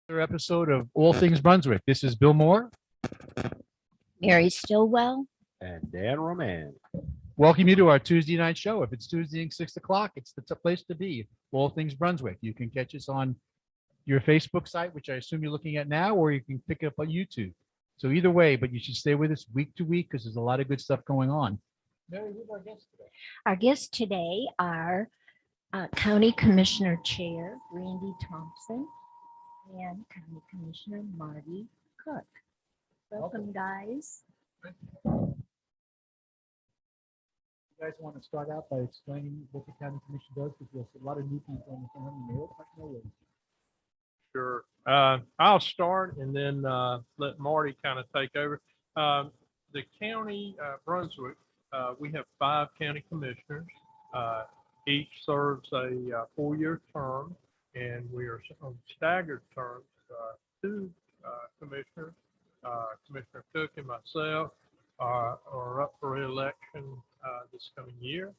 Another episode of All Things Brunswick. This is Bill Moore. Mary Stillwell. And Dan Roman. Welcome you to our Tuesday night show. If it's Tuesday at 6 o'clock, it's the place to be. All Things Brunswick. You can catch us on your Facebook site, which I assume you're looking at now, or you can pick it up on YouTube. So either way, but you should stay with us week to week because there's a lot of good stuff going on. Mary, who's our guest today? Our guests today are County Commissioner Chair Randy Thompson and County Commissioner Marty Cook. Welcome, guys. You guys want to start out by explaining what the County Commission does? Because there's a lot of new people on the phone. Sure. I'll start and then let Marty kind of take over. The county, Brunswick, we have 5 county commissioners. Each serves a 4-year term, and we are on staggered terms. 2 commissioners, Commissioner Cook and myself, are up for re-election this coming year.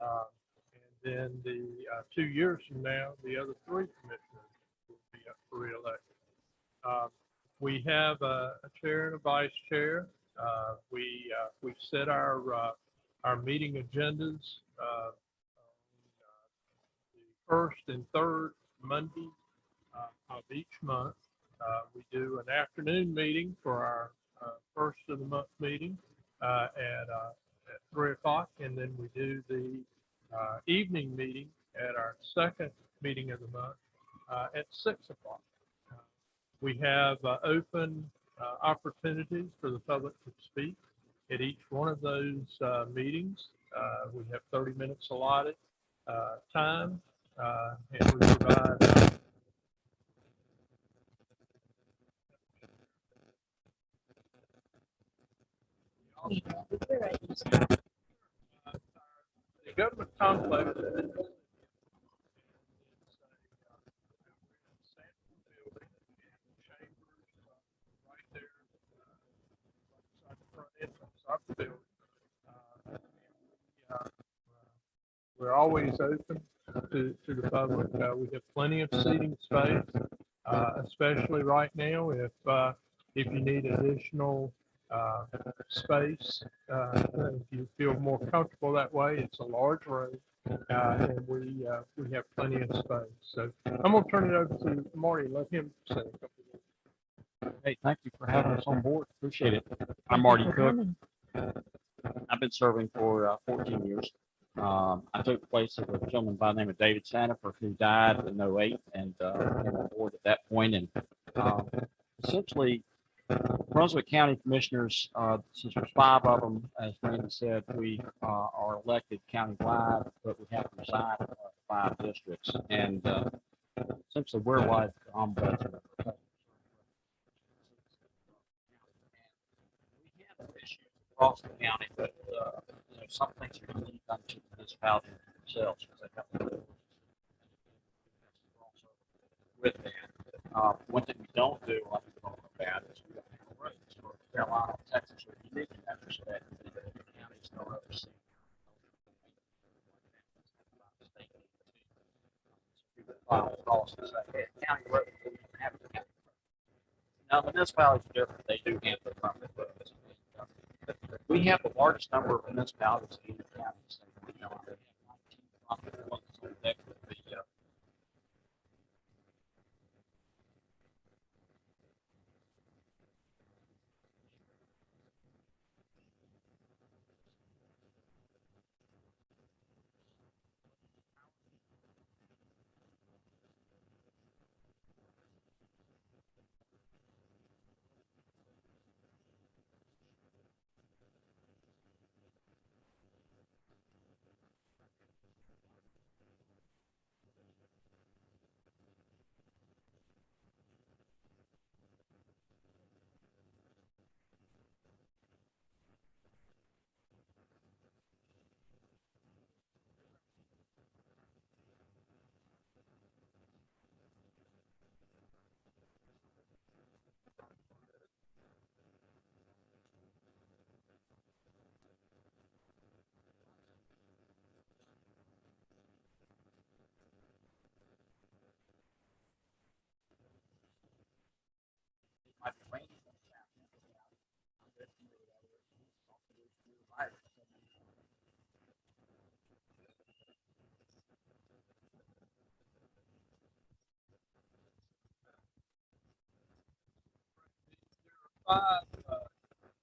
And then the 2 years from now, the other 3 commissioners will be up for re-election. We have a chair and a vice chair. We set our meeting agendas on the first and third Monday of each month. We do an afternoon meeting for our first of the month meeting at 3 o'clock, and then we do the evening meeting at our second meeting of the month at 6 o'clock. We have open opportunities for the public to speak at each one of those meetings. We have 30 minutes allotted time, and we provide the government complex. We're always open to the public. We have plenty of seating space, especially right now. If you need additional space, if you feel more comfortable that way, it's a large room, and we have plenty of space. So I'm going to turn it over to Marty. Let him say a couple of words. Hey, thank you for having us on board. Appreciate it. I'm Marty Cook. I've been serving for 14 years. I took the place of a gentleman by the name of David Sandifer, who died in '08, and came on board at that point. And essentially, Brunswick County Commissioners, since there's 5 of them, as Randy said, we are elected county-wide, but we have to reside in 5 districts. And essentially, we're like ombudsman. We have issues across the county, but some things are going to be done to the municipalities themselves because they have to do with that. One thing we don't do, like we talk about, is we don't have roads. North Carolina, Texas are unique in that respect. The counties don't oversee. File calls and say, hey, county road, we don't have a county road. Now, the municipalities are different. They do handle permit roads. We have the largest number of municipalities in the county. So we have 19 ones that would be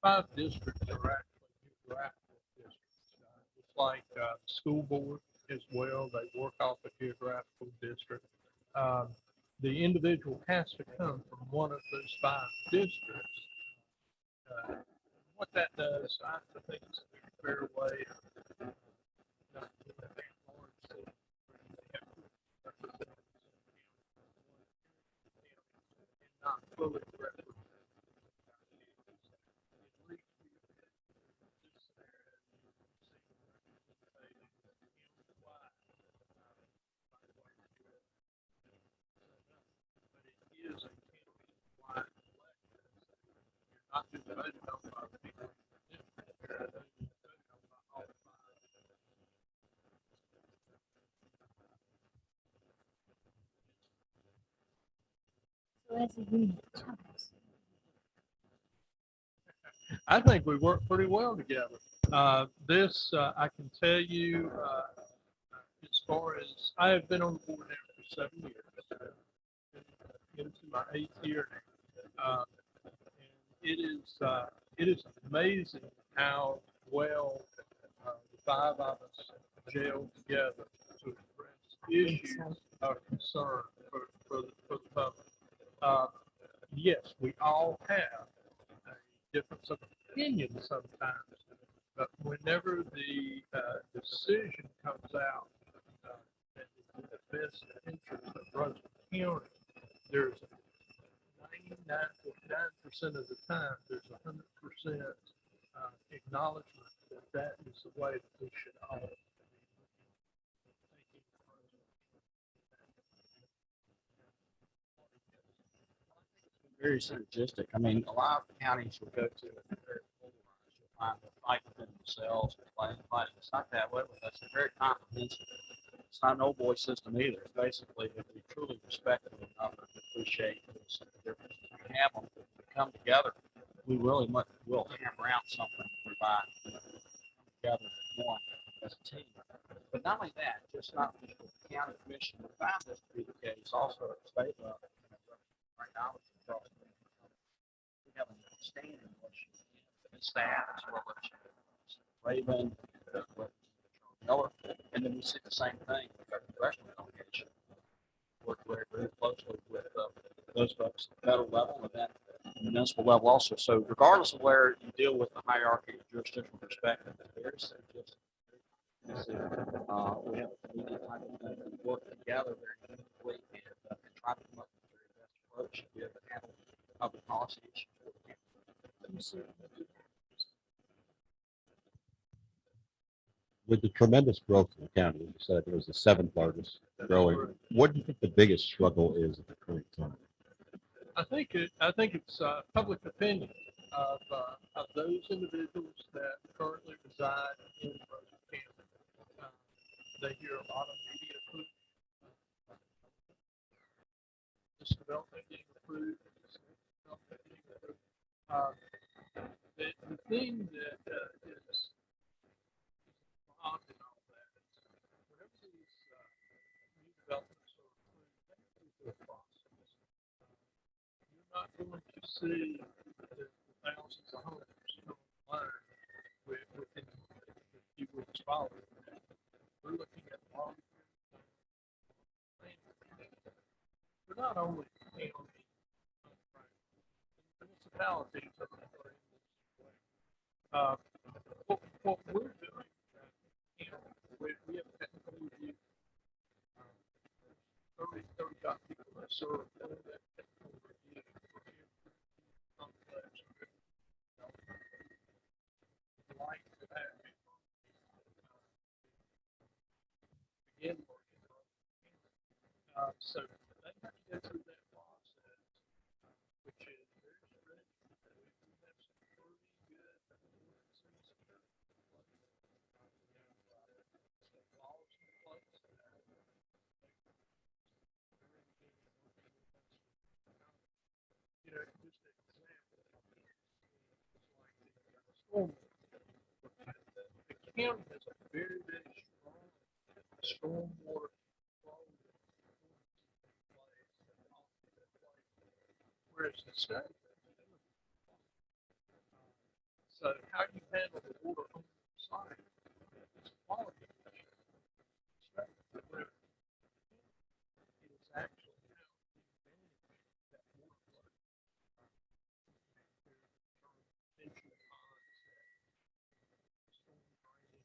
five districts are actually geographical districts. Just like the school board as well, they work off a geographical district. The individual has to come from one of those five districts. What that does, I think, is a fair way of not doing that large city where they have to represent and not fully represent. So as a unit, tell us. I think we work pretty well together. I can tell you, as far as I have been on the board now for 7 years, into my 8th year now. It is amazing how well the five of us gel together to address issues of concern for the public. Yes, we all have a difference of opinion sometimes, but whenever the decision comes out that is in the best interest of Brunswick County, there's 99.9% of the time, there's 100% acknowledgement that that is the way that we should all be Very synergistic. I mean, a lot of counties will go to it and they're very polarized. You'll find them fight within themselves. It's not that way with us. It's very comprehensive. It's not an old boy system either. It's basically if we truly respect them enough and appreciate those differences we have them to come together, we really will hammer out something whereby we come together as one as a team. But not only that, just not just with the county commission. We found this to be the case also at the state level. Right now, we have an outstanding relationship with the staff as well as Raven, Miller, and then we see the same thing with our congressional delegation. Work very, very closely with those folks at the federal level and then the municipal level also. So regardless of where you deal with the hierarchy of jurisdictional perspective, it's very synergistic. We have a community type of work together very quickly and try to come up with the very best approach to be able to handle public policy issues. With the tremendous growth in the county, you said it was the 7th largest growing. What do you think the biggest struggle is at the current time? I think it's public opinion of those individuals that currently reside in Brunswick County. They hear a lot of media push. This development being approved. The thing that is odd in all that is whenever these new developments are approved, they go through a process. You're not going to see the thousands of homes online within a few weeks following that. We're looking at long we're not only county, municipalities are in this way. What we're doing, we have a technical review. 35 people that serve on that technical review for every complex. Like to have begin working on. So they have to go through that process, which is very strict. We have some pretty good laws in place. You know, just an example, like the storm. The county has a very, very strong stormwater control place, whereas the state, So how you handle the water on the site is quality. So, it is actually how you manage that water flow. Potential ponds, storm drainage,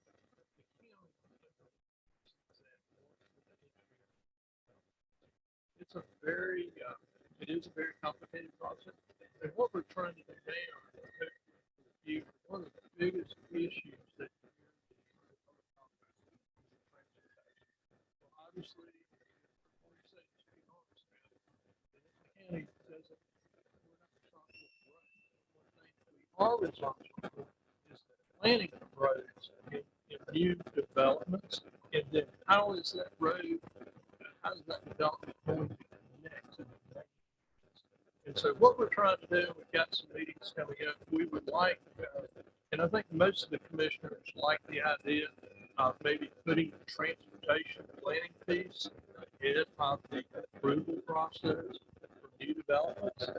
the county it's a very, it is a very complicated process. And what we're trying to do now is to review one of the biggest issues that well, obviously, like I say, just be honest about it. The county doesn't, we're not responsible for roads. One thing we are responsible for is the planning of roads in new developments. And then how is that road, how is that development going to connect to the next? And so what we're trying to do, we've got some meetings coming up. We would like, and I think most of the commissioners like the idea of maybe putting the transportation planning piece ahead of the approval process for new developments.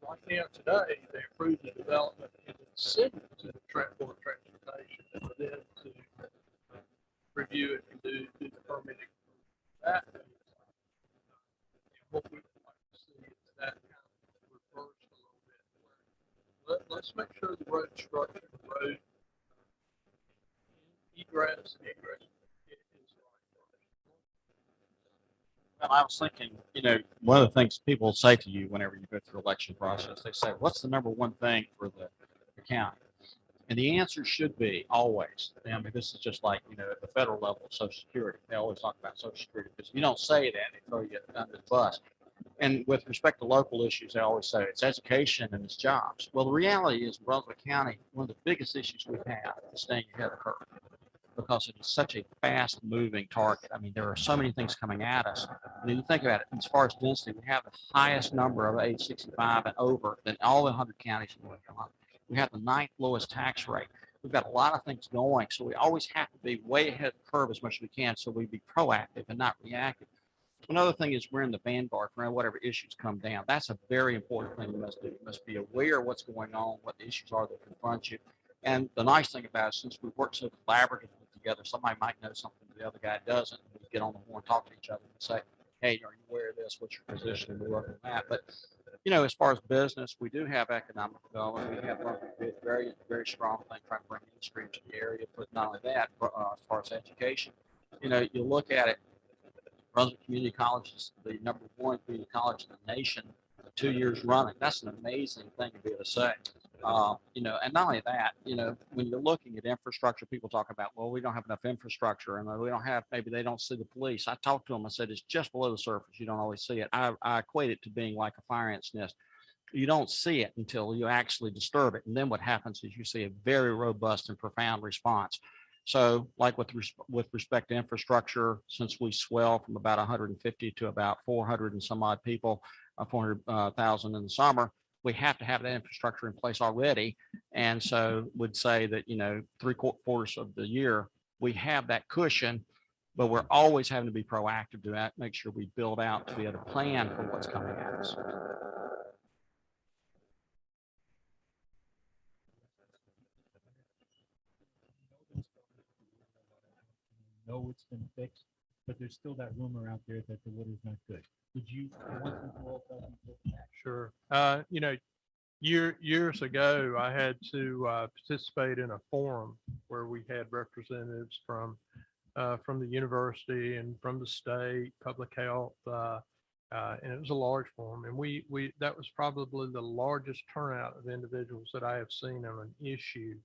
Right now today, they approve the development and then send it to the board of transportation for them to review it and do the permitting. That is, what we would like to see is that kind of reversed a little bit. Let's make sure the road structure, the road egress, egress is right. Well, I was thinking, one of the things people say to you whenever you go through election process, they say, what's the number one thing for the county? And the answer should be always, I mean, this is just like, at the federal level of Social Security, they always talk about Social Security because if you don't say that, they throw you under the bus. And with respect to local issues, they always say it's education and it's jobs. Well, the reality is Brunswick County, one of the biggest issues we have is staying ahead of the curve because it is such a fast moving target. I mean, there are so many things coming at us. And you think about it, as far as density, we have the highest number of age 65 and over than all the 100 counties in North Carolina. We have the 9th lowest tax rate. We've got a lot of things going. So we always have to be way ahead of the curve as much as we can so we be proactive and not reactive. Another thing is we're in the vanguard for whatever issues come down. That's a very important thing you must do. You must be aware of what's going on, what the issues are that confront you. And the nice thing about it, since we've worked so collaboratively together, somebody might know something the other guy doesn't. We get on the horn, talk to each other and say, hey, are you aware of this? What's your position? And we work on that. But as far as business, we do have economic development. We have a very, very strong thing trying to bring industry into the area. But not only that, as far as education, you look at it, Brunswick Community College is the #1 community college in the nation, 2 years running. That's an amazing thing to be able to say. And not only that, when you're looking at infrastructure, people talk about, well, we don't have enough infrastructure and we don't have, maybe they don't see the police. I talked to them, I said, it's just below the surface. You don't always see it. I equate it to being like a fire ant's nest. You don't see it until you actually disturb it. And then what happens is you see a very robust and profound response. So like with respect to infrastructure, since we swell from about 150 to about 400 and some odd people, 400,000 in the summer, we have to have that infrastructure in place already. And so would say that, 3/4 of the year, we have that cushion, but we're always having to be proactive to that, make sure we build out to be able to plan for what's coming at us. Know it's been fixed, but there's still that rumor out there that the water's not good. Would you once and for all tell people that? Sure. Years ago, I had to participate in a forum where we had representatives from the university and from the state, public health, and it was a large forum. And we that was probably the largest turnout of individuals that I have seen on an issue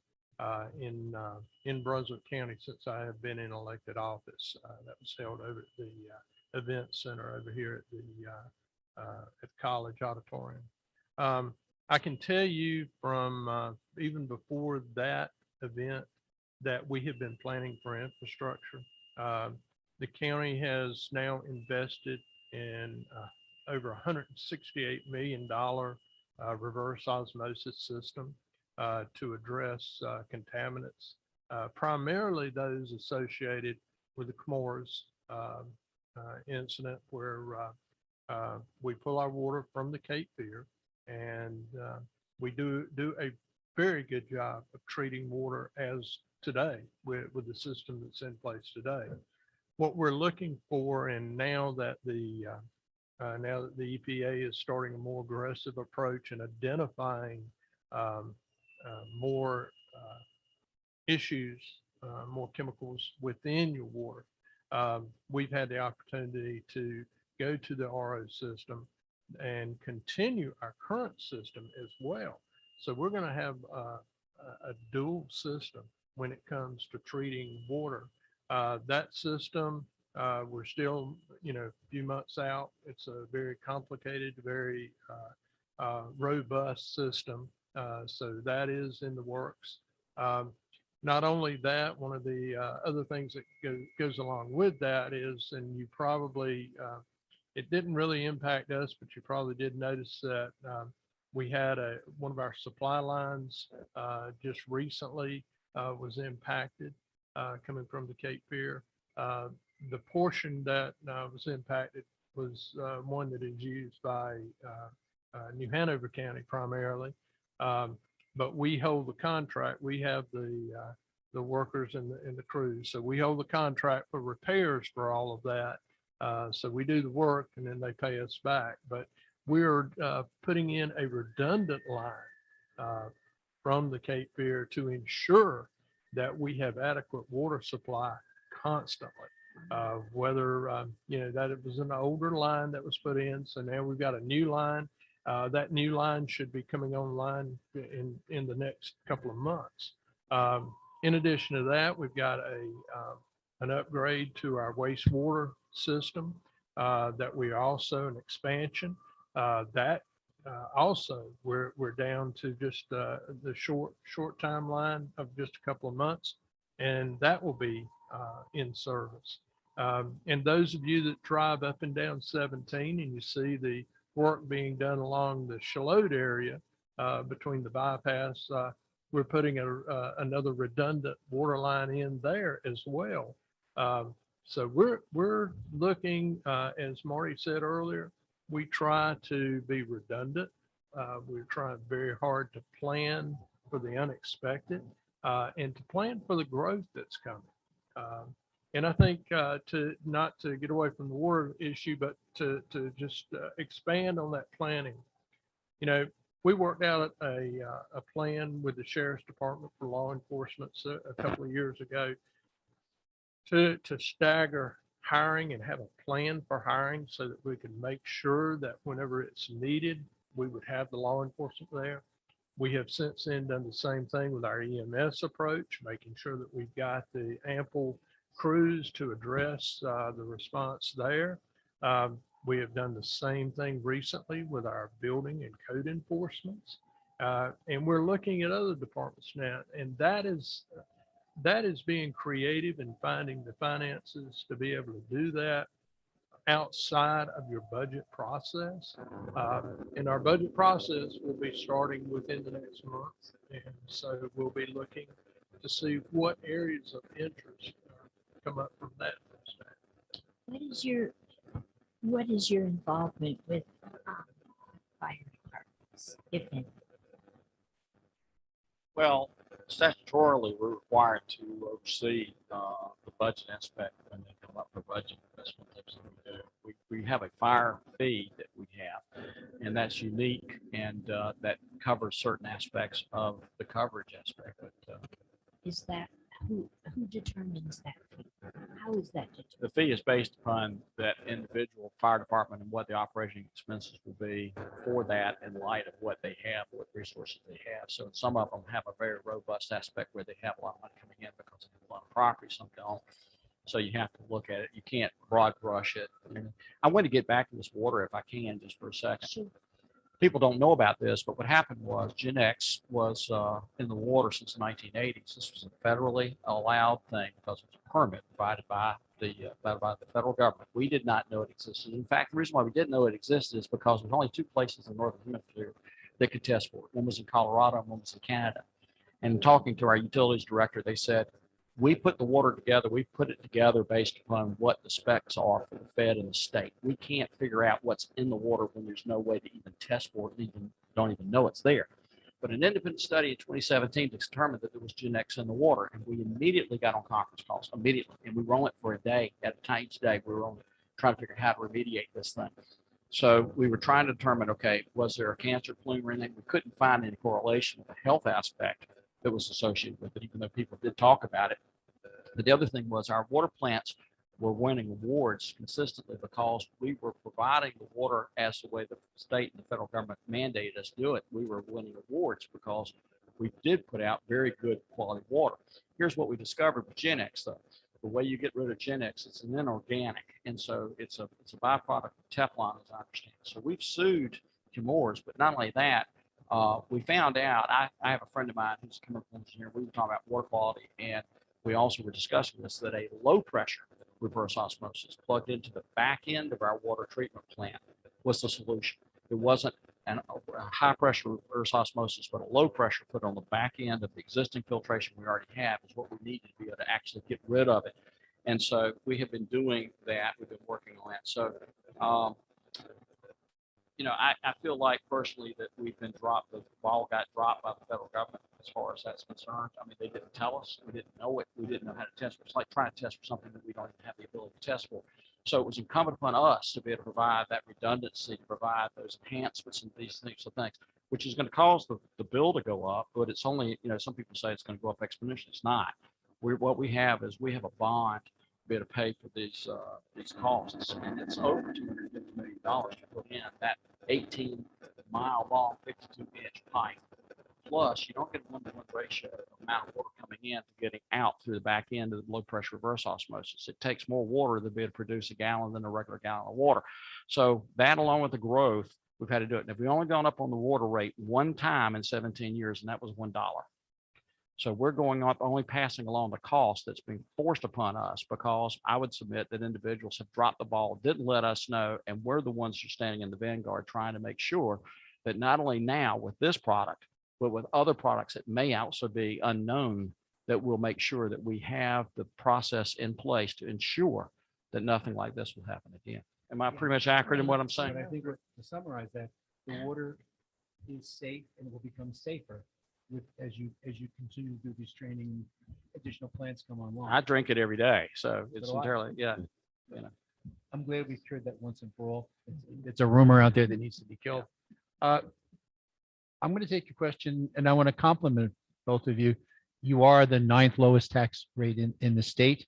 in Brunswick County since I have been in elected office. That was held over at the event center over here at the college auditorium. I can tell you from even before that event that we have been planning for infrastructure. The county has now invested in over $168 million reverse osmosis system to address contaminants, primarily those associated with the Comores incident where we pull our water from the Cape Fear and we do a very good job of treating water as today with the system that's in place today. What we're looking for, and now that the EPA is starting a more aggressive approach in identifying more issues, more chemicals within your water, we've had the opportunity to go to the RO system and continue our current system as well. So we're going to have a dual system when it comes to treating water. That system, we're still, a few months out. It's a very complicated, very robust system. So that is in the works. Not only that, one of the other things that goes along with that is, and you probably, it didn't really impact us, but you probably did notice that we had one of our supply lines just recently was impacted coming from the Cape Fear. The portion that was impacted was one that is used by New Hanover County primarily. But we hold the contract. We have the workers and the crews. So we hold the contract for repairs for all of that. So we do the work and then they pay us back. But we're putting in a redundant line from the Cape Fear to ensure that we have adequate water supply constantly. Whether, that it was an older line that was put in. So now we've got a new line. That new line should be coming online in the next couple of months. In addition to that, we've got an upgrade to our wastewater system that we are also an expansion. Also, we're down to just the short timeline of just a couple of months, and that will be in service. And those of you that drive up and down 17 and you see the work being done along the Shalode area between the bypass, we're putting another redundant water line in there as well. So we're looking, as Marty said earlier, we try to be redundant. We're trying very hard to plan for the unexpected and to plan for the growth that's coming. And I think not to get away from the water issue, but to just expand on that planning. We worked out a plan with the Sheriff's Department for law enforcement a couple of years ago to stagger hiring and have a plan for hiring so that we can make sure that whenever it's needed, we would have the law enforcement there. We have since then done the same thing with our EMS approach, making sure that we've got the ample crews to address the response there. We have done the same thing recently with our building and code enforcements. And we're looking at other departments now, and that is being creative and finding the finances to be able to do that outside of your budget process. And our budget process will be starting within the next month. And so we'll be looking to see what areas of interest come up from that. What is your involvement with fire departments, if any? Well, statutorily, we're required to oversee the budget aspect when they come up for budget. That's one thing that we do. We have a fire fee that we have, and that's unique, and that covers certain aspects of the coverage aspect. But Is that who determines that fee? How is that determined? the fee is based upon that individual fire department and what the operating expenses will be for that in light of what they have, what resources they have. So some of them have a very robust aspect where they have a lot of money coming in because they have a lot of property, some don't. So you have to look at it. You can't broad brush it. I want to get back to this water if I can just for a second. Sure. People don't know about this, but what happened was Gen X was in the water since the 1980s. This was a federally allowed thing because it was a permit provided by the federal government. We did not know it existed. In fact, the reason why we didn't know it existed is because there's only two places in the Northern Hemisphere that could test for it. One was in Colorado and one was in Canada. And talking to our utilities director, they said, we put the water together. We put it together based upon what the specs are for the Fed and the state. We can't figure out what's in the water when there's no way to even test for it, don't even know it's there. But an independent study in 2017 determined that there was Gen X in the water, and we immediately got on conference calls, immediately. And we were on it for a day at a time each day. We were on trying to figure out how to remediate this thing. So we were trying to determine, okay, was there a cancer plume or anything? We couldn't find any correlation with the health aspect that was associated with it, even though people did talk about it. But the other thing was our water plants were winning awards consistently because we were providing the water as the way the state and the federal government mandated us to do it. We were winning awards because we did put out very good quality water. Here's what we discovered with Gen X, though. The way you get rid of Gen X, it's an inorganic, and so it's a byproduct of Teflon, as I understand. So we've sued Chemours, but not only that, we found out. I have a friend of mine who's a chemical engineer. We were talking about water quality, and we also were discussing this, that a low pressure reverse osmosis plugged into the back end of our water treatment plant was the solution. It wasn't a high pressure reverse osmosis, but a low pressure put on the back end of the existing filtration we already have is what we needed to be able to actually get rid of it. And so we have been doing that. We've been working on that. So, I feel like personally that we've been dropped, the ball got dropped by the federal government as far as that's concerned. I mean, they didn't tell us, we didn't know it, we didn't know how to test for. It's like trying to test for something that we don't even have the ability to test for. So it was incumbent upon us to be able to provide that redundancy, to provide those enhancements and these things, which is going to cause the bill to go up, but it's only, some people say it's going to go up exponentially. It's not. What we have is we have a bond to be able to pay for these costs, and it's over $250 million to put in that 18-mile long, 52-inch pipe. Plus, you don't get a 1-to-1 ratio of the amount of water coming in to getting out through the back end of the low pressure reverse osmosis. It takes more water to be able to produce a gallon than a regular gallon of water. So that, along with the growth, we've had to do it. And if we've only gone up on the water rate one time in 17 years, and that was $1. So we're going up, only passing along the cost that's being forced upon us, because I would submit that individuals have dropped the ball, didn't let us know, and we're the ones who are standing in the vanguard trying to make sure that not only now with this product, but with other products that may also be unknown, that we'll make sure that we have the process in place to ensure that nothing like this will happen again. Am I pretty much accurate in what I'm saying? But I think to summarize that, the water is safe and will become safer as you continue to do this training, additional plants come online. I drink it every day, so it's So do I. entirely, yeah. I'm glad we've cured that once and for all. It's a rumor out there that needs to be killed. I'm going to take your question, and I want to compliment both of you. You are the 9th lowest tax rate in the state,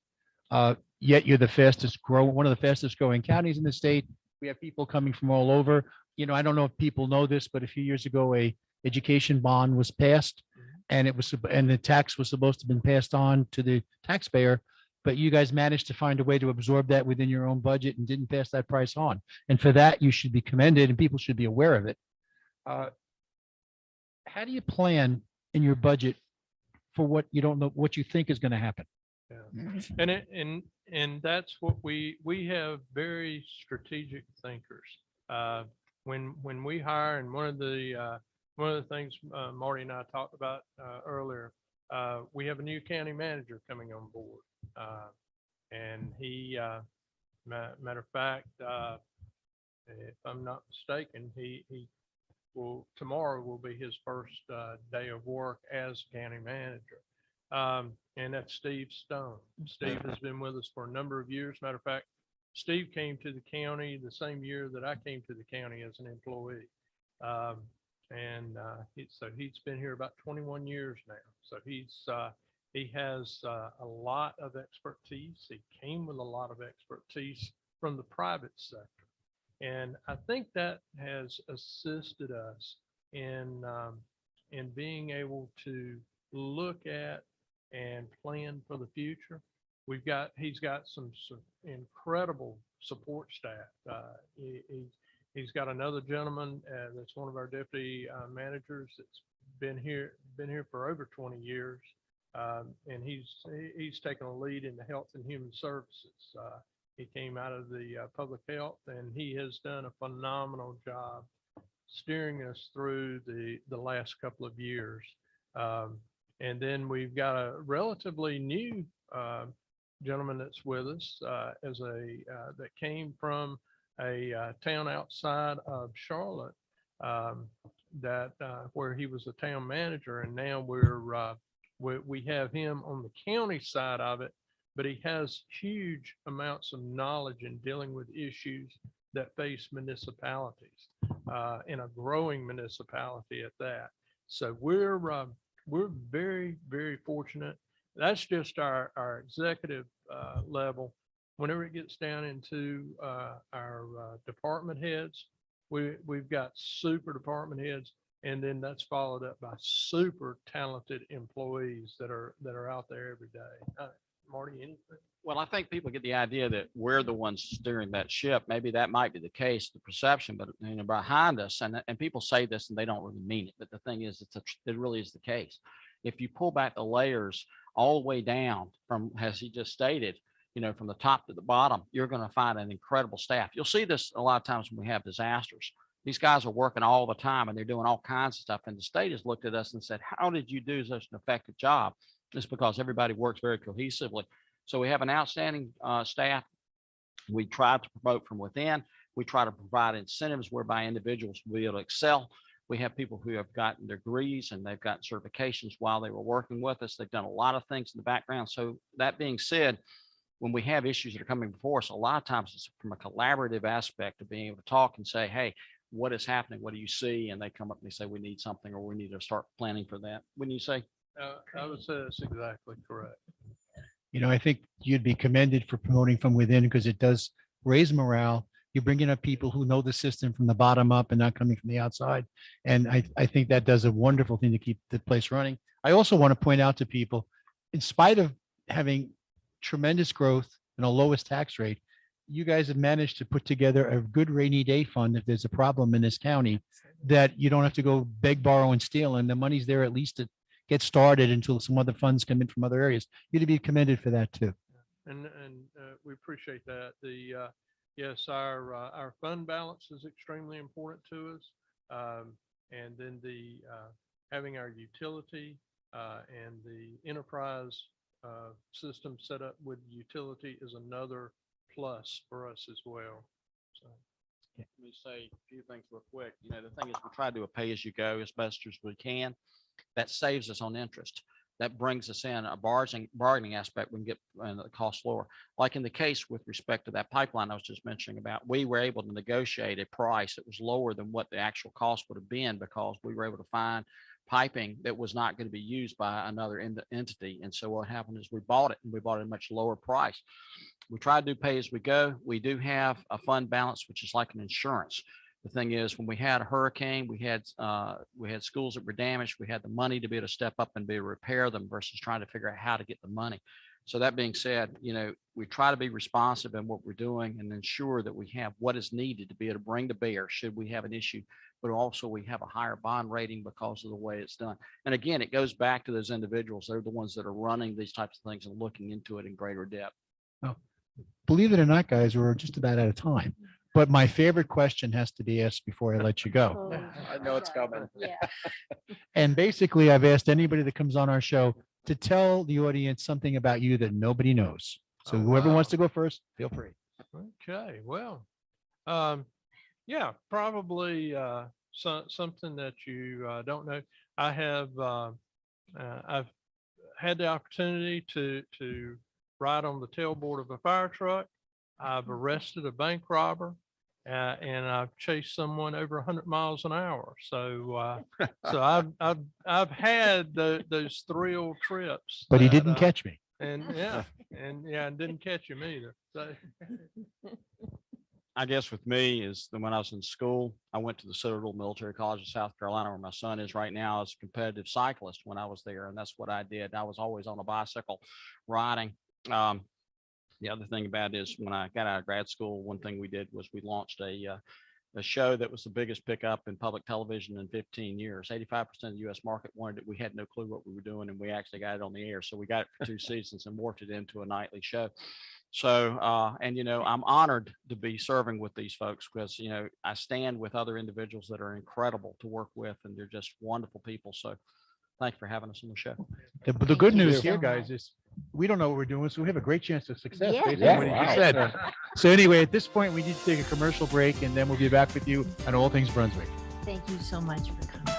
yet you're one of the fastest growing counties in the state. We have people coming from all over. I don't know if people know this, but a few years ago, a education bond was passed, and the tax was supposed to have been passed on to the taxpayer, but you guys managed to find a way to absorb that within your own budget and didn't pass that price on. And for that, you should be commended, and people should be aware of it. How do you plan in your budget for what you don't know, what you think is going to happen? Yeah. And that's what we have very strategic thinkers. When we hire, and one of the things Marty and I talked about earlier, we have a new county manager coming on board, and he, matter of fact, if I'm not mistaken, he tomorrow will be his first day of work as county manager. And that's Steve Stone. Steve has been with us for a number of years. Matter of fact, Steve came to the county the same year that I came to the county as an employee. So he's been here about 21 years now. So he has a lot of expertise. He came with a lot of expertise from the private sector. And I think that has assisted us in being able to look at and plan for the future. He's got some incredible support staff. He's got another gentleman that's one of our deputy managers that's been here for over 20 years, and he's taken a lead in the health and human services. He came out of the public health, and he has done a phenomenal job steering us through the last couple of years. And then we've got a relatively new gentleman that's with us that came from a town outside of Charlotte, where he was a town manager, and now we have him on the county side of it, but he has huge amounts of knowledge in dealing with issues that face municipalities, in a growing municipality at that. So we're very, very fortunate. That's just our executive level. Whenever it gets down into our department heads, we've got super department heads, and then that's followed up by super talented employees that are out there every day. Marty, anything? Well, I think people get the idea that we're the ones steering that ship. Maybe that might be the case, the perception, but behind us, and people say this and they don't really mean it. But the thing is, it really is the case. If you pull back the layers all the way down from, as he just stated, from the top to the bottom, you're going to find an incredible staff. You'll see this a lot of times when we have disasters. These guys are working all the time and they're doing all kinds of stuff. And the state has looked at us and said, how did you do such an effective job? It's because everybody works very cohesively. So we have an outstanding staff. We try to promote from within. We try to provide incentives whereby individuals will be able to excel. We have people who have gotten degrees and they've gotten certifications while they were working with us. They've done a lot of things in the background. So that being said, when we have issues that are coming before us, a lot of times it's from a collaborative aspect of being able to talk and say, hey, what is happening? What do you see? And they come up and they say, we need something, or we need to start planning for that. Wouldn't you say? I would say that's exactly correct. I think you'd be commended for promoting from within because it does raise morale. You're bringing up people who know the system from the bottom up and not coming from the outside. And I think that does a wonderful thing to keep the place running. I also want to point out to people, in spite of having tremendous growth and a lowest tax rate, you guys have managed to put together a good rainy day fund if there's a problem in this county that you don't have to go beg, borrow, and steal. And the money's there at least to get started until some other funds come in from other areas. You'd be commended for that too. And we appreciate that. Yes, our fund balance is extremely important to us. And then having our utility and the enterprise system set up with utility is another plus for us as well. So let me say a few things real quick. The thing is, we try to do a pay as you go as best as we can. That saves us on interest. That brings us in a bargaining aspect. We can get the cost lower. Like in the case with respect to that pipeline I was just mentioning about, we were able to negotiate a price that was lower than what the actual cost would have been because we were able to find piping that was not going to be used by another entity. And so what happened is we bought it, and we bought it at a much lower price. We try to do pay as we go. We do have a fund balance, which is like an insurance. The thing is, when we had a hurricane, we had schools that were damaged. We had the money to be able to step up and be able to repair them versus trying to figure out how to get the money. So that being said, we try to be responsive in what we're doing and ensure that we have what is needed to be able to bring to bear should we have an issue, but also we have a higher bond rating because of the way it's done. And again, it goes back to those individuals. They're the ones that are running these types of things and looking into it in greater depth. Oh, believe it or not, guys, we're just about out of time. But my favorite question has to be asked before I let you go. I know it's coming. Yeah. And basically, I've asked anybody that comes on our show to tell the audience something about you that nobody knows. So whoever wants to go first, feel free. Okay, well, yeah, probably something that you don't know. I've had the opportunity to ride on the tailboard of a fire truck. I've arrested a bank robber, and I've chased someone over 100 miles an hour. So, I've had those thrill trips. But he didn't catch me. And didn't catch him either. So. I guess with me is that when I was in school, I went to the Citadel Military College in South Carolina, where my son is right now as a competitive cyclist when I was there. And that's what I did. I was always on a bicycle riding. The other thing about it is when I got out of grad school, one thing we did was we launched a show that was the biggest pickup in public television in 15 years. 85% of the U.S. market wanted it. We had no clue what we were doing, and we actually got it on the air. So we got it for 2 seasons and morphed it into a nightly show. So, I'm honored to be serving with these folks because, I stand with other individuals that are incredible to work with, and they're just wonderful people. So thanks for having us on the show. The good news you here, so guys, is we don't know what we're doing, so we have a great chance of success Yeah. based on what he just Yeah, said. So anyway, at this point, we need to take a commercial break, and then we'll be back with you on All Things Brunswick. Thank you so much for coming.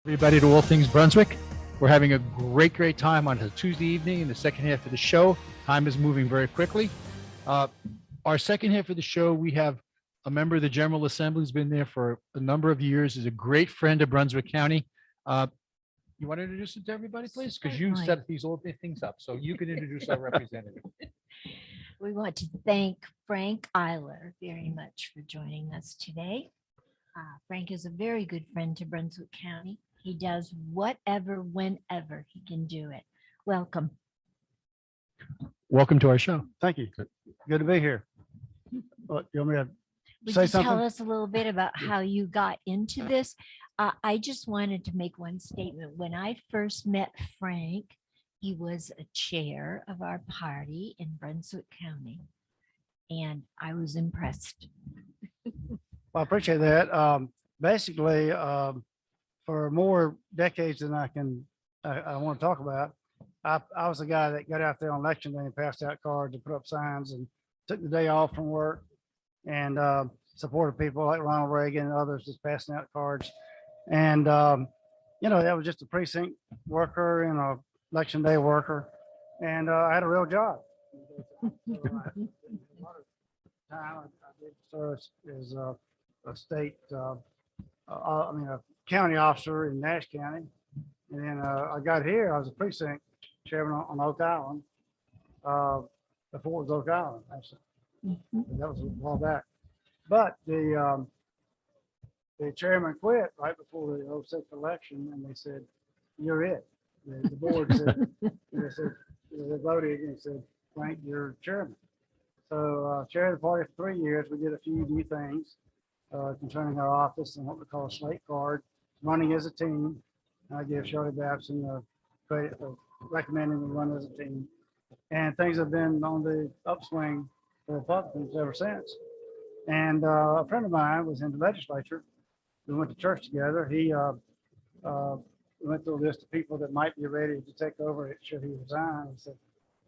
Everybody to All Things Brunswick. We're having a great time on a Tuesday evening in the second half of the show. Time is moving very quickly. Our second half of the show, we have a member of the General Assembly who's been there for a number of years, is a great friend of Brunswick County. You want to introduce it to everybody, please? Because you Certainly. set these all the things up, so you can introduce our representative. We want to thank Frank Iler very much for joining us today. Frank is a very good friend to Brunswick County. He does whatever, whenever he can do it. Welcome. Welcome to our show. Thank you. Good to be here. What, you want me to Would say you tell something? us a little bit about how you got into this? I just wanted to make one statement. When I first met Frank, he was a chair of our party in Brunswick County, and I was impressed. Well, I appreciate that. Basically, for more decades than I want to talk about, I was the guy that got out there on election day and passed out cards and put up signs and took the day off from work and supported people like Ronald Reagan and others just passing out cards. And, that was just a precinct worker and a election day worker. And I had a real job. Time I did serve as a state, a county officer in Nash County. And then I got here, I was a precinct chairman on Oak Island. Before it was Oak Island, actually. That was a while back. But the chairman quit right before the 06 election, and they said, "You're it." The board said, they voted and said, "Frank, you're chairman." So chair of the party for 3 years. We did a few new things concerning our office and what we call a slate card, running as a team. I give Shirley Babson the credit for recommending we run as a team. And things have been on the upswing for Republicans ever since. And a friend of mine was in the legislature. We went to church together. He went through a list of people that might be ready to take over should he resign. He said,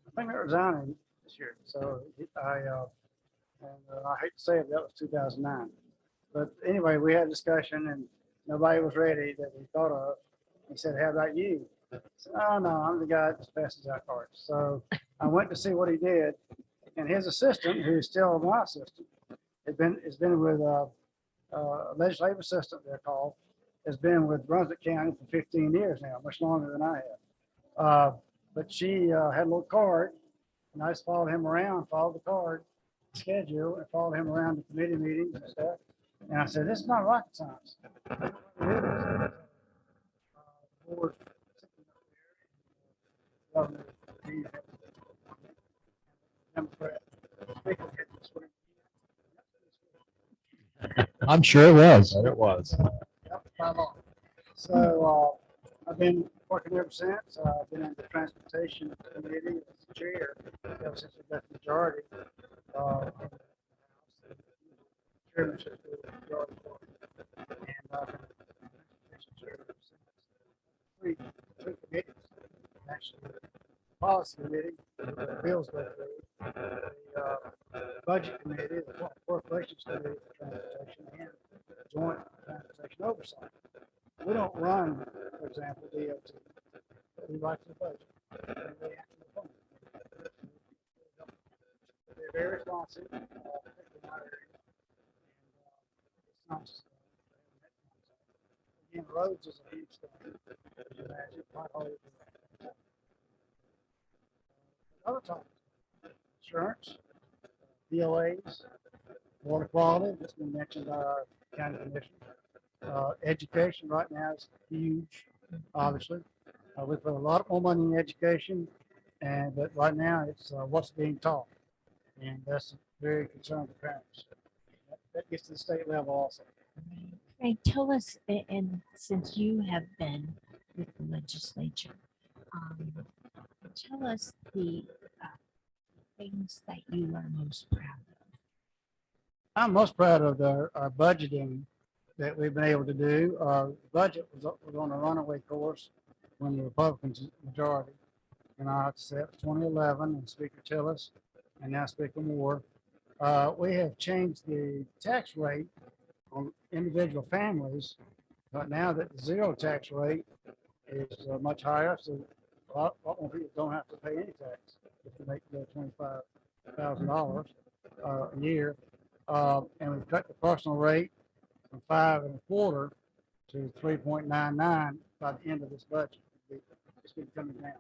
"I think I'm resigning this year." So I hate to say it, that was 2009. But anyway, we had a discussion and nobody was ready that we thought of. He said, "How about you?" I said, "Oh, no, I'm the guy that just passes out cards." So I went to see what he did. And his assistant, who's still my assistant, has been with legislative assistant, they're called, has been with Brunswick County for 15 years now, much longer than I have. But she had a little card, and I just followed him around, followed the card schedule, and followed him around the committee meetings and stuff. And I said, "This is not rocket science." I'm sure it was. It was. So I've been working ever since. I've been in the transportation committee as chair ever since we got the majority. Chairmanship of the majority party. And I've been transportation chair ever since. Three committees, actually, the policy committee, the bills go through, the budget committee, the corporations committee for transportation, and joint transportation oversight. We don't run, for example, DOT. We write the budget. And they answer the phone. They're very responsive. Particularly in my area. And it's nice. Again, roads is a huge thing. As you imagine, potholes. Other topics, insurance, DOAs, water quality, that's been mentioned by our county commissioner. Education right now is huge, obviously. We put a lot more money in education, but right now it's what's being taught. And that's very concerning to parents. That gets to the state level also. Frank, tell us, and since you have been with the legislature, tell us the things that you are most proud of. I'm most proud of our budgeting that we've been able to do. Our budget was on a runaway course when the Republicans majority. And I have to say it was 2011 and Speaker Tillis and now Speaker Moore. We have changed the tax rate on individual families But now that the zero tax rate is much higher, so a lot more people don't have to pay any tax if they make $25,000 a year. And we've cut the personal rate from 5.25 to 3.99 by the end of this budget. It's been coming down.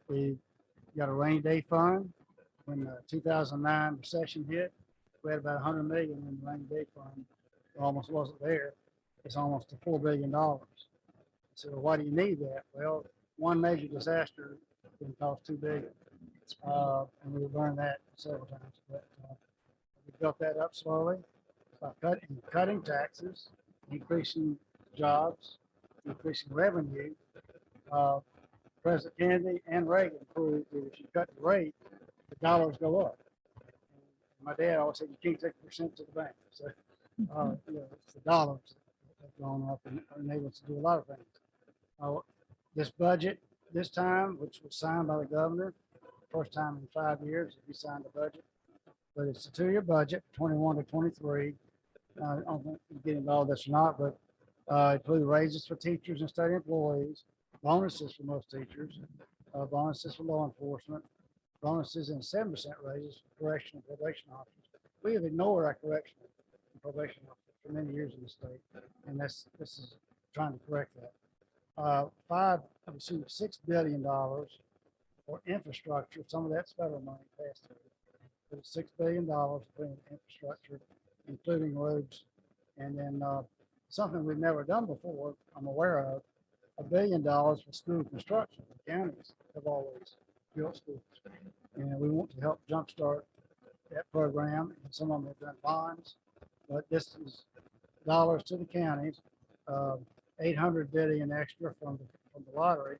We got a rainy day fund. When the 2009 recession hit, we had about 100 million in the rainy day fund. It almost wasn't there. It's almost $4 billion. So why do you need that? Well, one major disaster can cost $2 billion. And we've learned that several times. But we built that up slowly by cutting taxes, increasing jobs, increasing revenue. President Kennedy and Reagan proved that if you cut the rate, the dollars go up. And my dad always said you can't take a percent to the bank. So it's the dollars that have gone up and enabled us to do a lot of things. This budget, this time, which was signed by the governor, first time in 5 years that he signed the budget, but it's a 2-year budget, 21 to 23. I don't think you get into all this or not, but include raises for teachers and state employees, bonuses for most teachers, bonuses for law enforcement, bonuses and 7% raises for correctional and probation officers. We have ignored our correctional and probation officers for many years in the state, and this is trying to correct that. $6 billion for infrastructure. Some of that's federal money passed through. But it's $6 billion for infrastructure, including roads. And then something we've never done before, I'm aware of, $1 billion for school construction. The counties have always built schools. And we want to help jumpstart that program. And some of them have done bonds, but this is dollars to the counties, 800 billion extra from the lottery,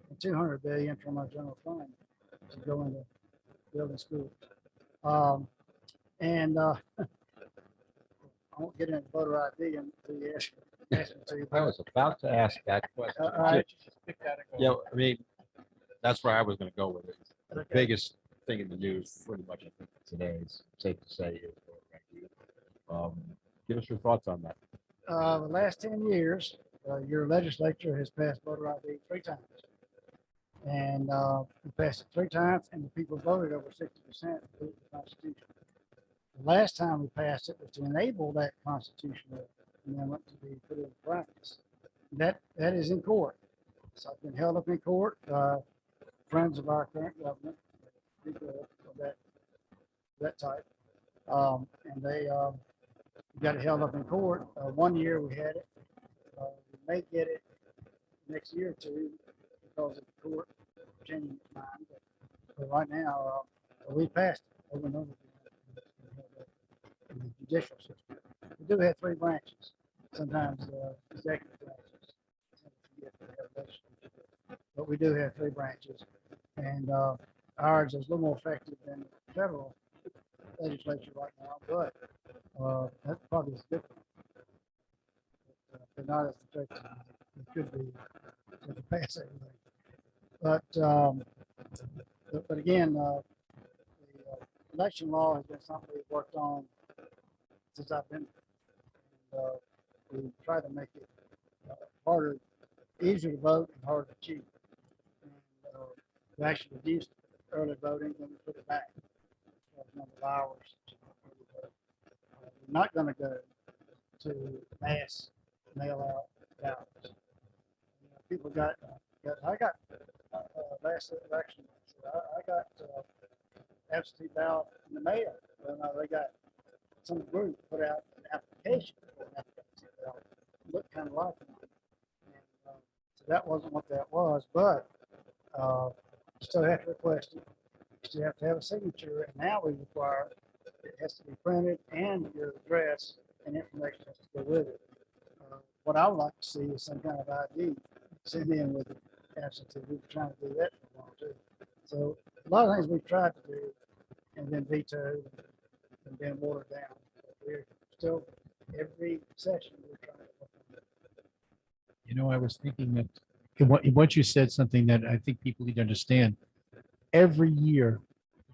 and 200 billion from our general fund to go into building schools. I won't get into voter ID until you ask me to. I was about to ask that question. Yeah, I mean, that's where I was going to go with it. The Okay. biggest thing in the news, pretty much, I think today is safe to say is voter ID. Give us your thoughts on that. The last 10 years, your legislature has passed voter ID 3 times. And we passed it 3 times, and the people voted over 60% to the Constitution. The last time we passed it was to enable that constitutional amendment to be put into practice. That is in court. So I've been held up in court. Friends of our current government, people of that type, and they got it held up in court. 1 year we had it. We may get it next year or 2 because of the court changing its mind. But right now, we passed it over and over again in the judicial system. We do have 3 branches, sometimes executive branches. But we do have 3 branches. And ours is a little more effective than the federal legislature right now, but that's probably a good thing. But not as effective as it could be to pass everything. But again, the election law has been something we've worked on since I've been. And, we try to make it harder, easier to vote and harder to cheat. And, we actually reduced early voting, then we put it back. Number of hours. We're not going to go to mass mail out ballots. People got I got last election. I got absentee ballot in the mail. They got some group put out an application for an absentee ballot. It looked kind of like it. And, so that wasn't what that was, but you still have to request it. You still have to have a signature, and now we require it has to be printed and your address and information has to go with it. What I would like to see is some kind of ID sent in with it absentee. We've been trying to do that for a while too. So a lot of things we've tried to do and then vetoed and then watered down. But we're still every session we're trying to work on it. I was thinking that once you said something that I think people need to understand. Every year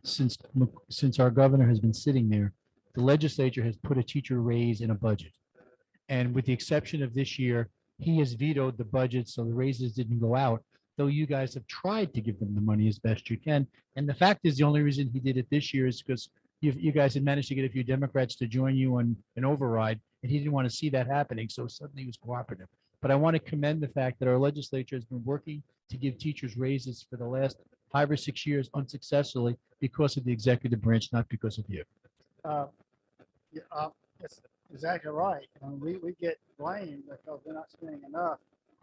since our governor has been sitting there, the legislature has put a teacher raise in a budget. And with the exception of this year, he has vetoed the budget, so the raises didn't go out, though you guys have tried to give them the money as best you can. And the fact is, the only reason he did it this year is because you guys had managed to get a few Democrats to join you on an override, and he didn't want to see that happening, so suddenly he was cooperative. But I want to commend the fact that our legislature has been working to give teachers raises for the last 5 or 6 years unsuccessfully because of the executive branch, not because of you. Yeah, that's exactly right. And we get blamed because we're not spending enough.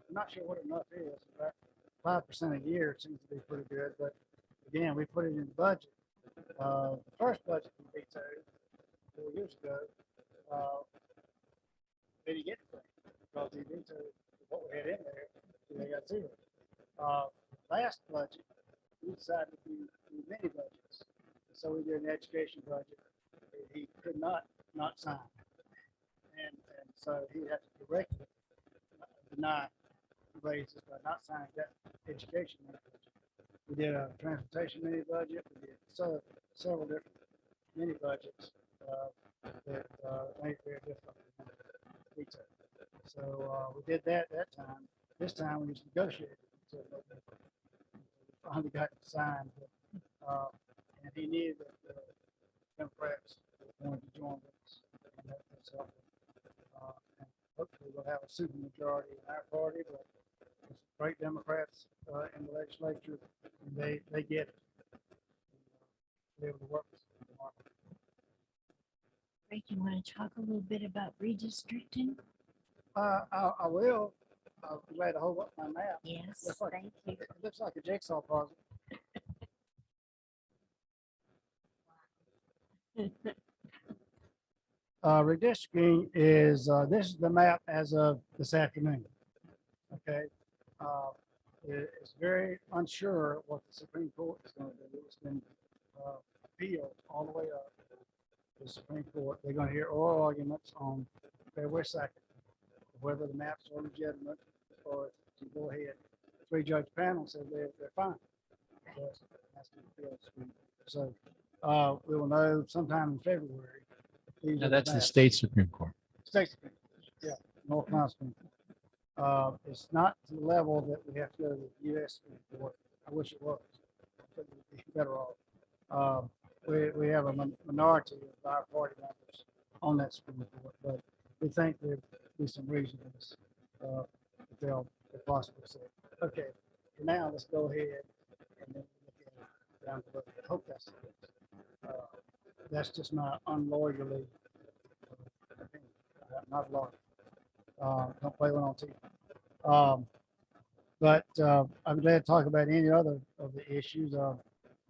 I'm not sure what enough is. About 5% a year seems to be pretty good. But again, we put it in the budget. The first budget we vetoed 4 years ago, they didn't get the thing because they vetoed what we had in there. They got zero. Last budget, we decided to do mini budgets. So we did an education budget. He could not sign. And so he had to directly deny raises by not signing that education mini budget. We did a transportation mini budget. We did several different mini budgets that made it very difficult to veto. So we did that time. This time we just negotiated. So we finally got it signed. And he needed the Democrats wanted to join us. And that's helpful. And hopefully we'll have a super majority in our party, but there's great Democrats in the legislature, and they get it. Be able to work with them. Frank, you want to talk a little bit about redistricting? I will. I'll be glad to hold up my map. Yes, Looks like- thank you. It looks like a jigsaw puzzle. Redistricting is, this is the map as of this afternoon. Okay. It's very unsure what the Supreme Court is going to do. It's been appealed all the way up to the Supreme Court. They're going to hear oral arguments on February 2nd, whether the maps are legitimate or to go ahead. 3-judge panel said they're fine. So that's the appeal Supreme Court. So we will know sometime in February. These Now, are that's the maps. state Supreme Court. State Supreme Court, yeah, North Carolina Supreme Court. It's not to the level that we have to go to the U.S. Supreme Court. I wish it was. But we'd be better off. We have a minority of our party members on that Supreme Court, but we think there'll be some reasons that they'll possibly say, okay, for now, let's go ahead and then look at it down the road. I hope that's the case. That's just my unlawyerly opinion. Not a lawyer. Don't play one on TV. But I'm glad to talk about any other of the issues.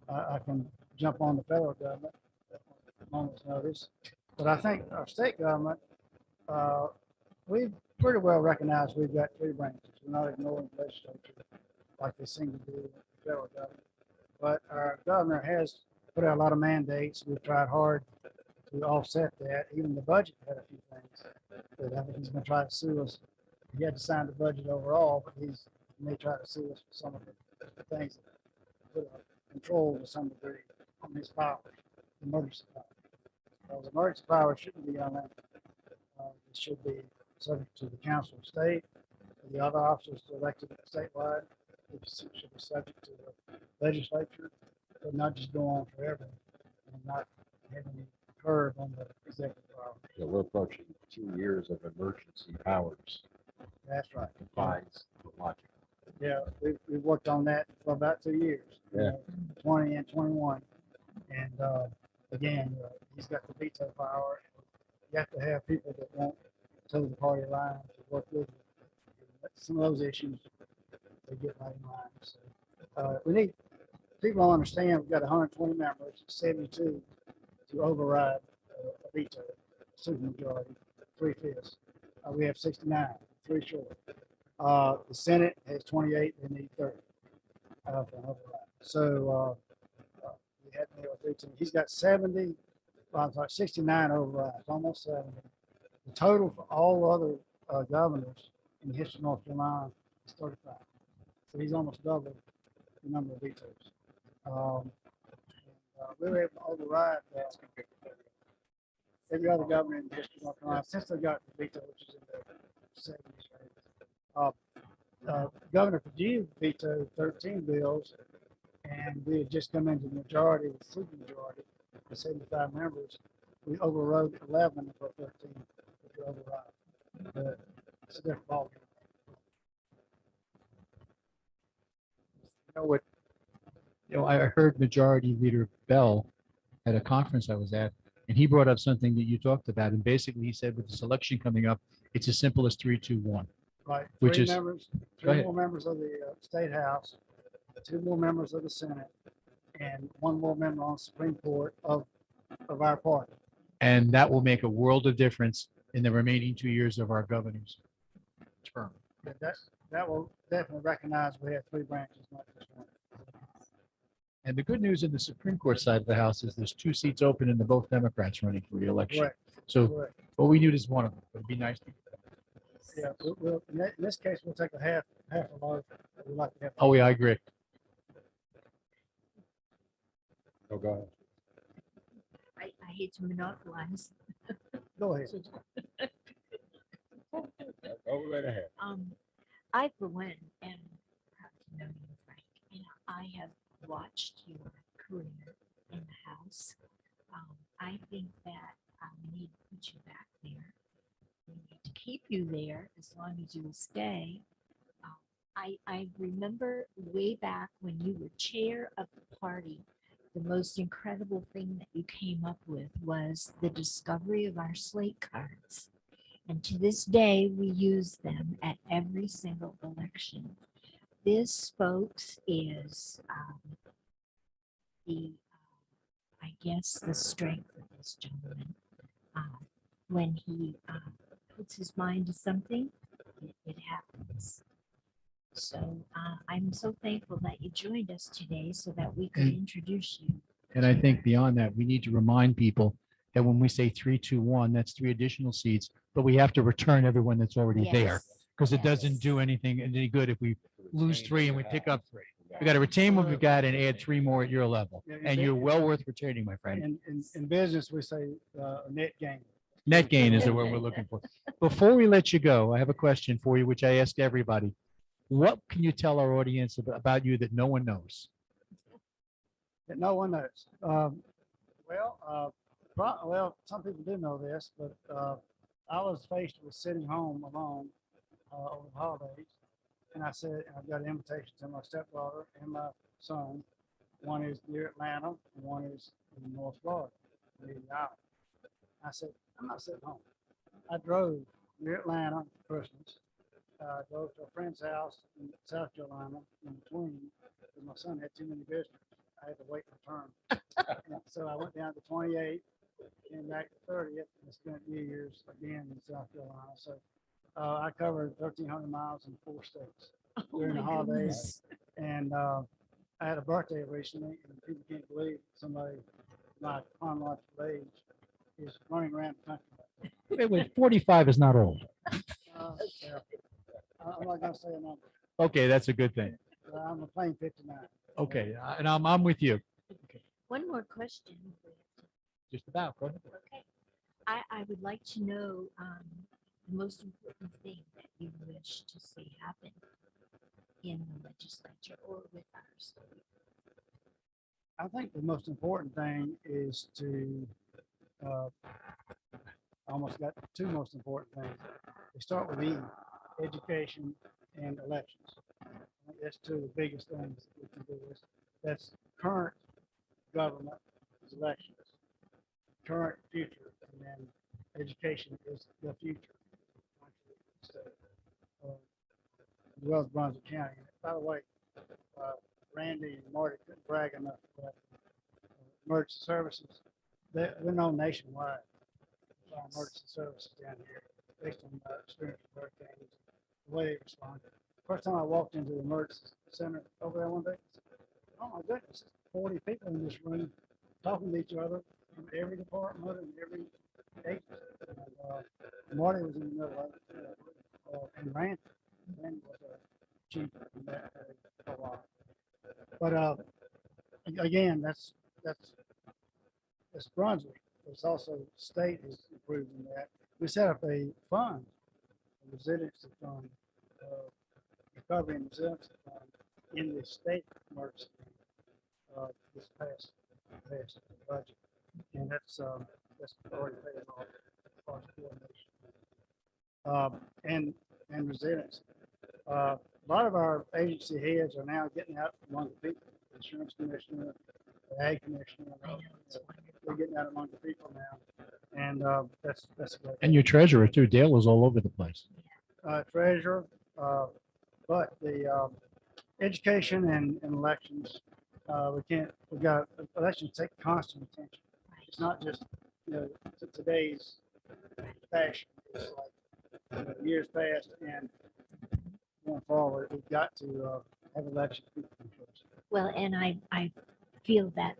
I can jump on the federal government at a moment's notice. But I think our state government, we've pretty well recognized we've got 3 branches. We're not ignoring the legislature like they seem to do in the federal government. But our governor has put out a lot of mandates. We've tried hard to offset that. Even the budget had a few things that I think he's going to try to sue us. He had to sign the budget overall, but he may try to sue us for some of the things that put a control to some degree on his powers, emergency powers. Those emergency powers shouldn't be unlimited. It should be subject to the Council of State. The other officers elected statewide should be subject to the legislature, but not just go on forever and not have any curve on the executive power. So we're approaching 2 years of emergency powers. That's right. Defies the logic. Yeah, we've worked on that for about 2 years. Yeah. 20 and 21. And again, he's got the veto power. You have to have people that won't toe the party line to work with you. Some of those issues, they get right in line. So we need people to understand we've got 120 members, 72 to override a veto, supermajority, 3/5. We have 69, 3 short. The Senate has 28, they need 30 for an override. So we had to have 13. He's got 70, I'm sorry, 69 overrides, almost 70. The total for all other governors in the history of North Carolina is 35. So he's almost double the number of vetoes. We were able to override that. every other governor in the district of North Carolina since they got the veto, which is in the seventies. Governor Perdue vetoed 13 bills, and we had just come into the majority, the super majority, the 75 members. We overrode 11 of our 13, which were override. But it's a different ballgame. I heard Majority Leader Bell at a conference I was at, and he brought up something that you talked about. And basically, he said with this election coming up, it's as simple as 3-2-1. Right, Which three is- members, Go three ahead. more members of the state house, 2 more members of the Senate, and 1 more member on the Supreme Court of our party. And that will make a world of difference in the remaining 2 years of our governor's term. That will definitely recognize we have 3 branches, not just one. And the good news in the Supreme Court side of the House is there's 2 seats open and they're both Democrats running for reelection. Correct, So correct. what we need is one of them. It'd be nice to. Yeah, in this case, we'll take a half a vote. We'd like to have. Oh, yeah, I agree. Oh, go ahead. I hate to monopolize. Go ahead. Go right ahead. I, for one, am proud to know you, Frank, and I have watched your career in the House. I think that we need to put you back there. We need to keep you there as long as you will stay. I remember way back when you were chair of the party, the most incredible thing that you came up with was the discovery of our slate cards. And to this day, we use them at every single election. This, folks, is I guess, the strength of this gentleman. When he puts his mind to something, it happens. So I'm so thankful that you joined us today so that we could introduce you. And I think beyond that, we need to remind people that when we say 3-2-1, that's 3 additional seats, but we have to return everyone that's already there. Because it doesn't do anything any good if we lose 3 and we pick up 3. We got to retain what we've got and add 3 more at your level. And you're well worth retaining, my friend. In business, we say net gain. Net gain is the word we're looking for. Before we let you go, I have a question for you, which I ask everybody. What can you tell our audience about you that no one knows? That no one knows. Well, some people do know this, but I was faced with sitting home alone over the holidays, and I said, I've got an invitation to my stepdaughter and my son. One is near Atlanta, and one is in North Florida. I said, I'm not sitting home. I drove near Atlanta for Christmas. I drove to a friend's house in South Carolina in between, because my son had too many visitors. I had to wait my turn. And so I went down to 28, came back to 30th, and spent New Year's again in South Carolina. So I covered 1,300 miles in 4 states during the holidays. And I had a birthday recently, and people can't believe somebody my chronological age is running around the country. Wait, 45 is not old. Yeah. I'm not gonna say a number, Okay, that's a good thing. but I'm playing 59. Okay, and I'm with you. One more question. Just about. Go ahead. Okay. I would like to know the most important thing that you wish to see happen in the legislature or with ours. I think the most important thing is to, almost got 2 most important things. We start with E, education and elections. I think that's 2 of the biggest things that we can do. That's current government is elections, current future, and then education is the future. So, as well as Brunswick County. By the way, Randy and Marty couldn't brag enough about emergency services. We're known nationwide for our emergency services down here, based on experience with hurricanes, the way they respond. First time I walked into the emergency center over there one day, I said, oh my goodness, 40 people in this room talking to each other from every department and every agency. And Marty was in the middle of it, and Randy was a chief in that for a while. But again, that's Brunswick. it's also state is improved in that. We set up a fund, a resiliency fund, recovery and resiliency fund in the state emergency this past budget, and that's already paid off as far as coordination. And resilience. A lot of our agency heads are now getting out among the people, the insurance commissioner, the ag commissioner. We're getting out among the people now, and that's a great. And your treasurer too. Dale is all over the place. Treasurer, but the education and elections, we got elections take constant attention. It's not just, today's fashion. It's like years past and going forward, we've got to have elections. Well, and I feel that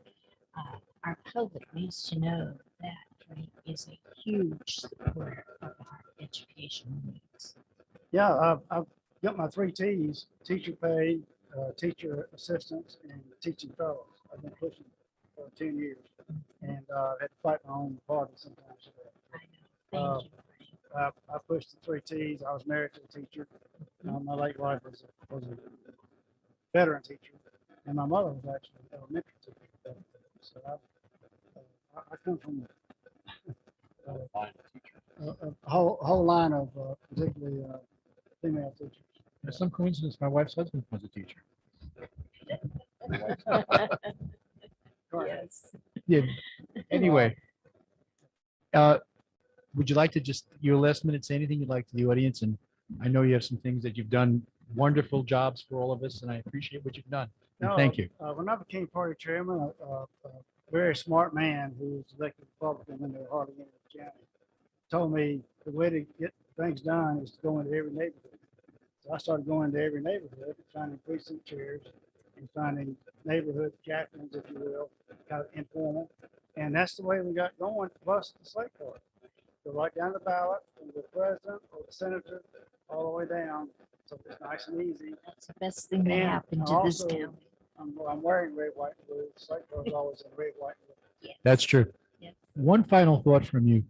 our public needs to know that Frank is a huge supporter of our educational needs. Yeah, I've got my 3 T's: teacher pay, teacher assistants, and teaching fellows. I've been pushing for 10 years, and had to fight my own party sometimes. I know. Thank you. I pushed the 3 T's. I was married to a teacher. My late wife was a veteran teacher, and my mother was actually an elementary teacher. So I come from a whole line of particularly female teachers. There's some coincidence. My wife's husband was a teacher. Yes. Yeah. Anyway, would you like to just your last minute say anything you'd like to the audience? And I know you have some things that you've done wonderful jobs for all of us, and I appreciate what you've done. And thank you. When I became party chairman, a very smart man who was elected Republican when they were hardly in the county told me the way to get things done is to go into every neighborhood. So I started going to every neighborhood, finding precinct chairs and finding neighborhood captains, if you will, kind of informal. And that's the way we got going, plus the slate card. Go right down the ballot from the president or the senator all the way down. So it's nice and easy. That's the best thing that And happened to this also, county. I'm wearing red, white, and blue. The slate card is always in red, white, and blue. That's true. Yes. One final thought from you.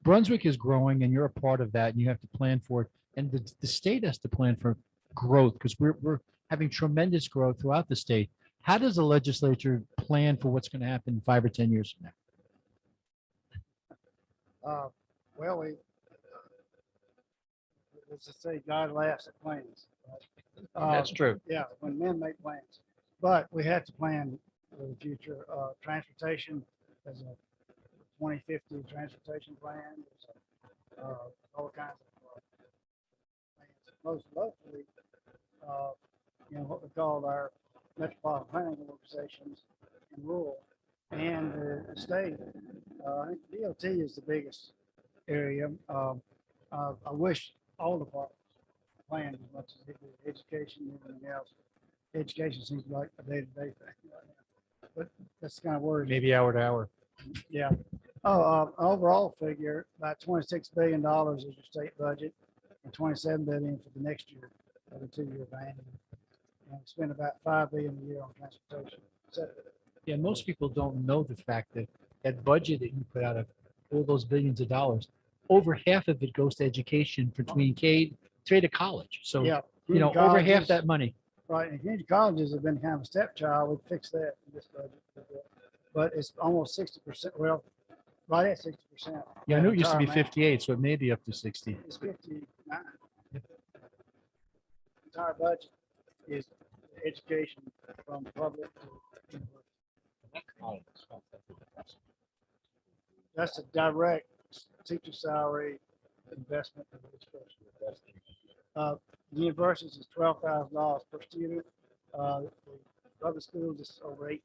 Brunswick is growing and you're a part of that and you have to plan for it. And the state has to plan for growth because we're having tremendous growth throughout the state. How does the legislature plan for what's going to happen 5 or 10 years from now? Well, let's just say God laughs at plans. That's true. Yeah, when men make plans. But we have to plan for the future. Transportation, there's a 2050 transportation plan. There's all kinds of plans. Most locally, what we call our metropolitan planning organizations in rural and the state. I think DOT is the biggest area. I wish all departments planned as much as they do. Education and everything else. Education seems like a day-to-day thing right now, but that's kind of worrisome. Maybe hour to hour. Yeah. Overall figure, about $26 billion is your state budget and $27 billion for the next year, for the 2-year ban. And spend about $5 billion a year on transportation. So, Yeah, most people don't know the fact that that budget that you put out of all those billions of dollars, over half of it goes to education between K to college. So, yeah. over half colleges- that money. Right, and community colleges have been kind of a stepchild. We fixed that in this budget. But it's almost 60%, well, right at 60%. Yeah, I know it used to be Entire amount. 58, so it may be up to 60. It's 59. Entire budget is education from public to university. That's a direct teacher salary investment in education. Universities is $12,000 per student. The other schools is over $8,000.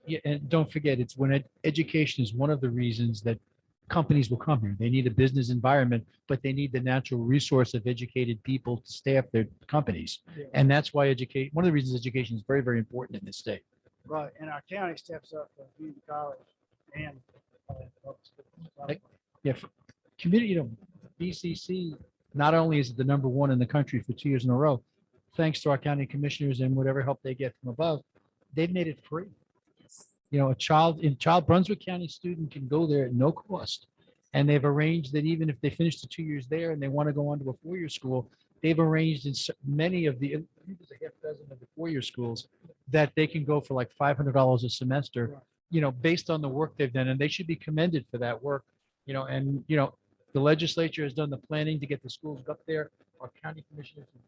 Yeah, and don't forget, it's when education is one of the reasons that companies will come here. They need a business environment, but they need the natural resource of educated people to staff their companies. Yeah. And that's why one of the reasons education is very, very important in this state. Right, and our county steps up for community college and public schools. Yeah, for community, BCC, not only is it the #1 in the country for 2 years in a row, thanks to our county commissioners and whatever help they get from above, they've made it free. Yes. a child in Brunswick County student can go there at no cost. And they've arranged that even if they finish the 2 years there and they want to go on to a 4-year school, they've arranged in many of the, I think there's a half dozen of the 4-year schools that they can go for like $500 a semester, based on the work they've done. And they should be commended for that work, the legislature has done the planning to get the schools up there. Our county commissioners have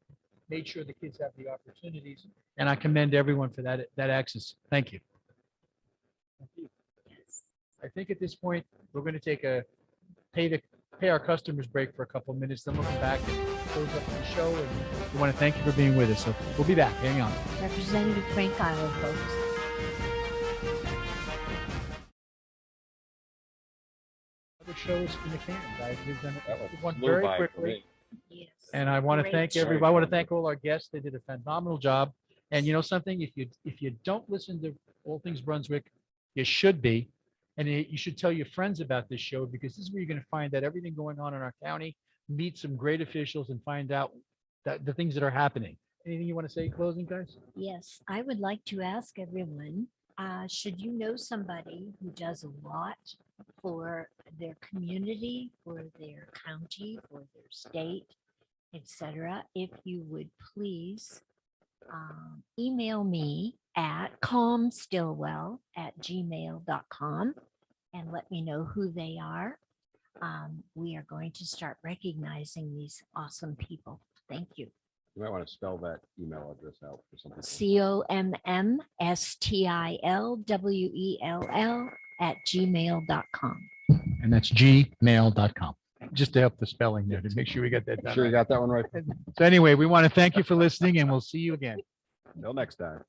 made sure the kids have the opportunities. And I commend everyone for that access. Thank you. I think at this point, we're going to take a pay our customers break for a couple of minutes, then we'll come back and close up the show. And we want to thank you for being with us. So we'll be back. Hang on. Representative Frank Iler, folks. Other shows in the can, guys. We've done That was it one flew very by for quickly. me. Yes. And I want to Great thank show. everybody. I want to thank all our guests. They did a phenomenal job. And you know something, if you don't listen to All Things Brunswick, you should be. And you should tell your friends about this show, because this is where you're going to find out everything going on in our county, meet some great officials, and find out that the things that are happening. Anything you want to say, closing, guys? Yes, I would like to ask everyone, should you know somebody who does a lot for their community, for their county, for their state, etc., if you would please email me at calmstillwell@gmail.com and let me know who they are. We are going to start recognizing these awesome people. Thank you. You might want to spell that email address out for something. COMMSTILWELL@gmail.com. And that's gmail.com. Just to help the spelling there, to make sure we got that done. Sure you right. got that one right. So anyway, we want to thank you for listening, and we'll see you again. Till next time.